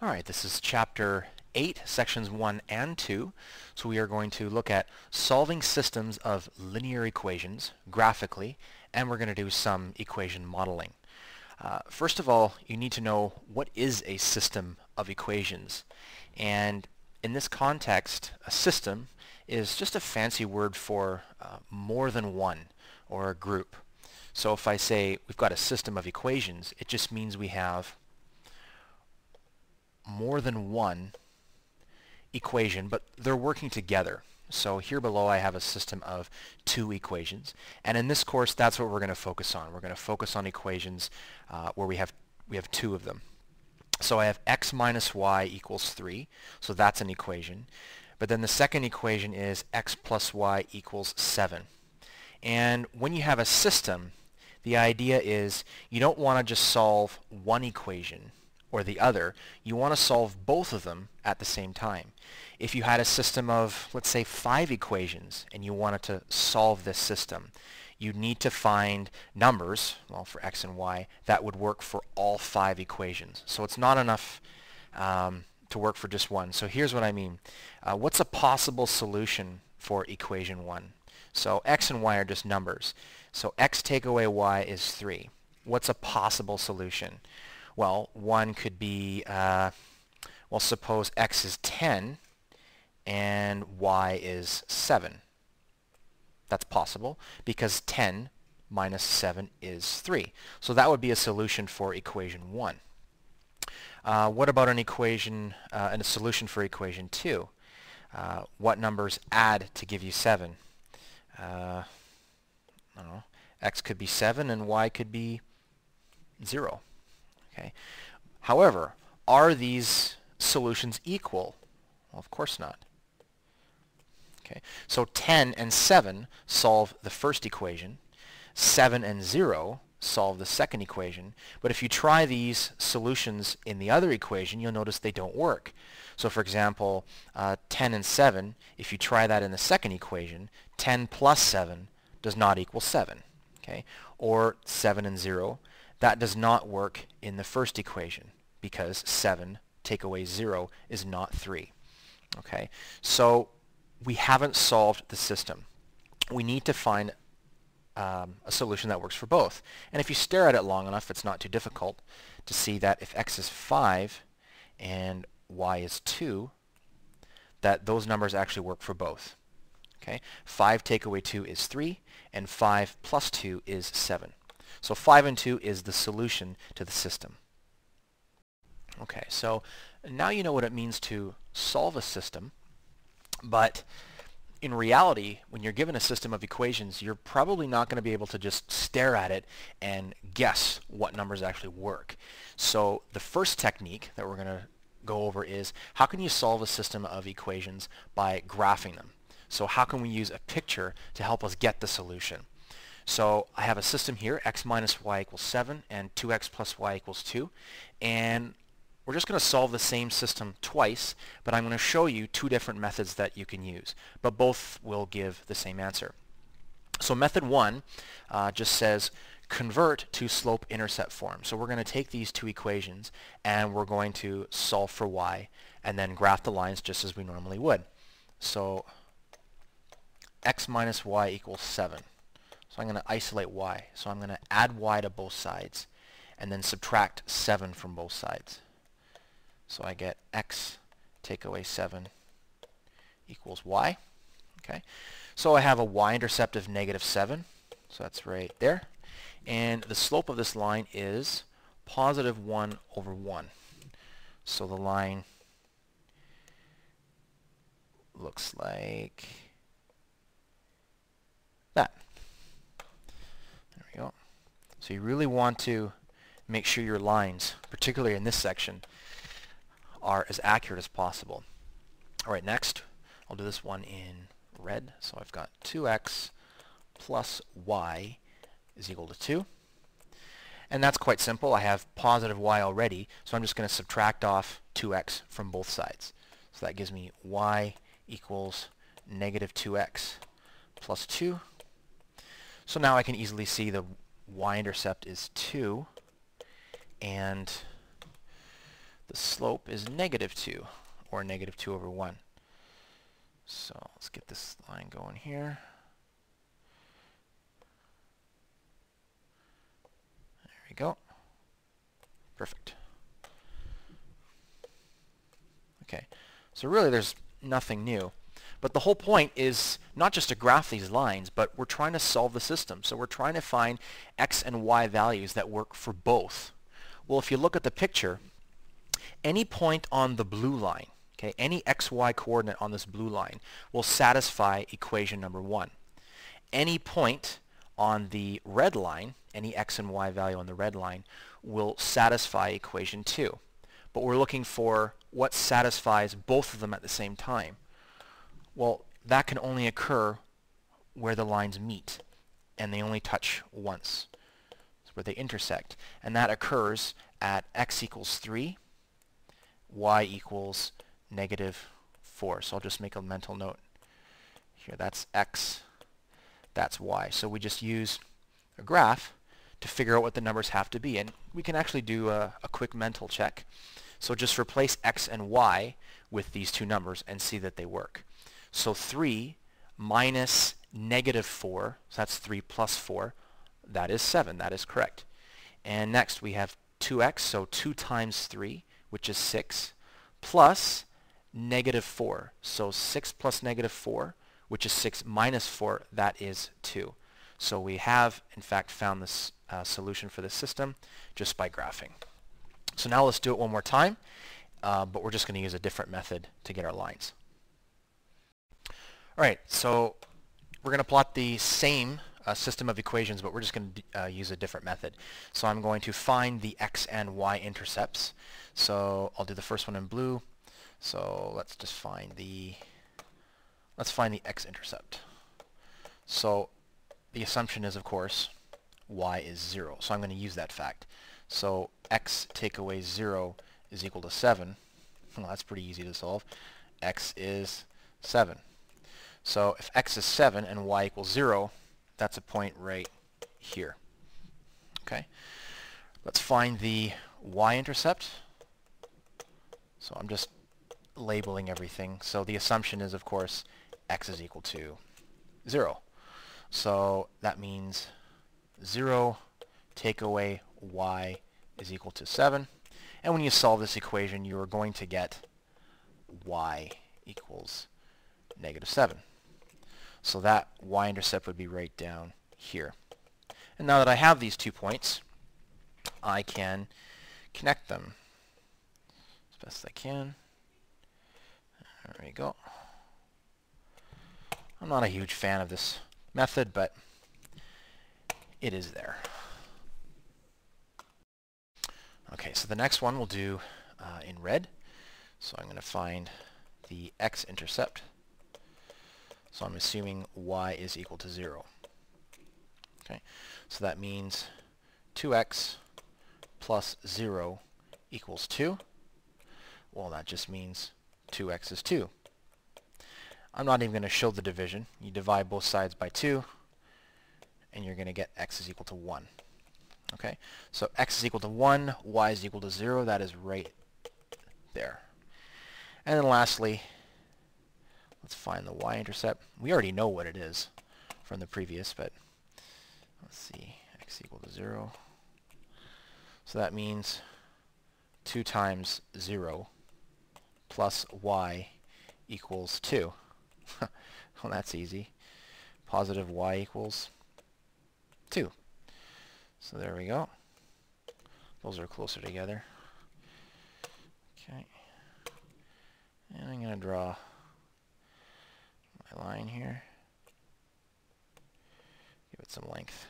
Alright, this is chapter 8, sections 1 and 2. So we are going to look at solving systems of linear equations graphically, and we're going to do some equation modeling. First of all, you need to know what is a system of equations. And in this context, a system is just a fancy word for more than one, or a group. So if I say we've got a system of equations, it just means we have more than one equation, but they're working together. So here below I have a system of two equations, and in this course that's what we're going to focus on. We're going to focus on equations where we have two of them. So I have x minus y equals 3, so that's an equation. But then the second equation is x plus y equals 7. And when you have a system, the idea is you don't want to just solve one equation or the other. You want to solve both of them at the same time. If you had a system of, let's say, 5 equations and you wanted to solve this system, you need to find numbers, well, for x and y, that would work for all 5 equations. So it's not enough to work for just one. So here's what I mean. What's a possible solution for equation 1? So x and y are just numbers. So x take away y is 3. What's a possible solution? Well, one could be, well, suppose x is 10 and y is 7. That's possible because 10 minus 7 is 3. So that would be a solution for equation 1. What about an equation and a solution for equation 2? What numbers add to give you 7? I don't know. X could be 7 and y could be 0. Okay. However, are these solutions equal? Well, of course not. Okay. So 10 and 7 solve the first equation. 7 and 0 solve the second equation. But if you try these solutions in the other equation, you'll notice they don't work. So for example, 10 and 7, if you try that in the second equation, 10 plus 7 does not equal 7. Okay. Or 7 and 0. That does not work in the first equation because 7 take away 0 is not 3. Okay, so we haven't solved the system. We need to find a solution that works for both. And if you stare at it long enough, it's not too difficult to see that if x is 5 and y is 2, that those numbers actually work for both. Okay, 5 take away 2 is 3, and 5 plus 2 is 7. So 5 and 2 is the solution to the system. Okay, so now you know what it means to solve a system, but in reality, when you're given a system of equations, you're probably not going to be able to just stare at it and guess what numbers actually work. So the first technique that we're going to go over is how can you solve a system of equations by graphing them? So how can we use a picture to help us get the solution? So I have a system here, x minus y equals 7 and 2x plus y equals 2. And we're just going to solve the same system twice, but I'm going to show you two different methods that you can use. But both will give the same answer. So method 1 just says convert to slope-intercept form. So we're going to take these two equations and we're going to solve for y and then graph the lines just as we normally would. So x minus y equals 7. So I'm going to isolate y. So I'm going to add y to both sides and then subtract 7 from both sides. So I get x take away 7 equals y. Okay. So I have a y-intercept of negative 7. So that's right there. And the slope of this line is positive 1 over 1. So the line looks like that. There we go. So you really want to make sure your lines, particularly in this section, are as accurate as possible. Alright, next I'll do this one in red. So I've got 2x plus y is equal to 2. And that's quite simple. I have positive y already, so I'm just going to subtract off 2x from both sides. So that gives me y equals negative 2x plus 2. So now I can easily see the y-intercept is 2, and the slope is negative 2, or negative 2 over 1. So let's get this line going here. There we go. Perfect. Okay, so really there's nothing new. But the whole point is not just to graph these lines, but we're trying to solve the system. So we're trying to find x and y values that work for both. Well, if you look at the picture, any point on the blue line, okay, any xy coordinate on this blue line will satisfy equation number 1. Any point on the red line, any x and y value on the red line, will satisfy equation 2. But we're looking for what satisfies both of them at the same time. Well, that can only occur where the lines meet, and they only touch once. It's where they intersect. And that occurs at x equals 3, y equals negative 4. So I'll just make a mental note here. That's x, that's y. So we just use a graph to figure out what the numbers have to be. And we can actually do a quick mental check. So just replace x and y with these two numbers and see that they work. So 3 minus negative 4, so that's 3 plus 4, that is 7. That is correct. And next we have 2x, so 2 times 3, which is 6, plus negative 4. So 6 plus negative 4, which is 6 minus 4, that is 2. So we have, in fact, found this solution for this system just by graphing. So now let's do it one more time, but we're just going to use a different method to get our lines. All right, so we're going to plot the same system of equations, but we're just going to use a different method. So I'm going to find the x and y-intercepts. So I'll do the first one in blue. So let's just find the x-intercept. So the assumption is, of course, y is 0. So I'm going to use that fact. So x take away 0 is equal to 7. Well, that's pretty easy to solve. X is 7. So if x is 7 and y equals 0, that's a point right here. Okay. Let's find the y-intercept. So I'm just labeling everything. So the assumption is, of course, x is equal to 0. So that means 0 take away y is equal to 7. And when you solve this equation, you are going to get y equals negative 7. So that y-intercept would be right down here. And now that I have these 2 points, I can connect them as best I can. There we go. I'm not a huge fan of this method, but it is there. Okay, so the next one we'll do in red. So I'm going to find the x-intercept. So I'm assuming y is equal to 0. Okay, so that means 2x plus 0 equals 2. Well, that just means 2x is 2. I'm not even going to show the division. You divide both sides by 2, and you're going to get x is equal to 1. Okay, so x is equal to 1, y is equal to 0. That is right there. And then lastly, let's find the y-intercept. We already know what it is from the previous, but let's see, x equal to 0. So that means 2 times 0 plus y equals 2. Well, that's easy. Positive y equals 2. So there we go. Those are closer together. Okay. And I'm going to draw my line here. Give it some length.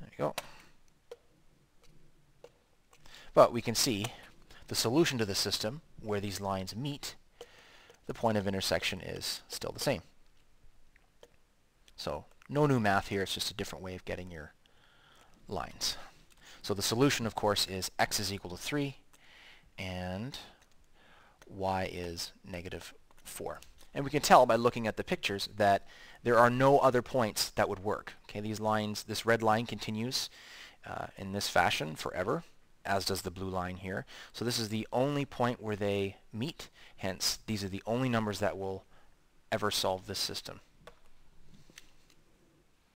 There you go. But we can see the solution to the system where these lines meet, the point of intersection is still the same. So no new math here, it's just a different way of getting your lines. So the solution, of course, is x is equal to 3 and y is negative 4. And we can tell by looking at the pictures that there are no other points that would work. Okay, these lines, this red line continues in this fashion forever. as does the blue line here. So this is the only point where they meet, hence these are the only numbers that will ever solve this system.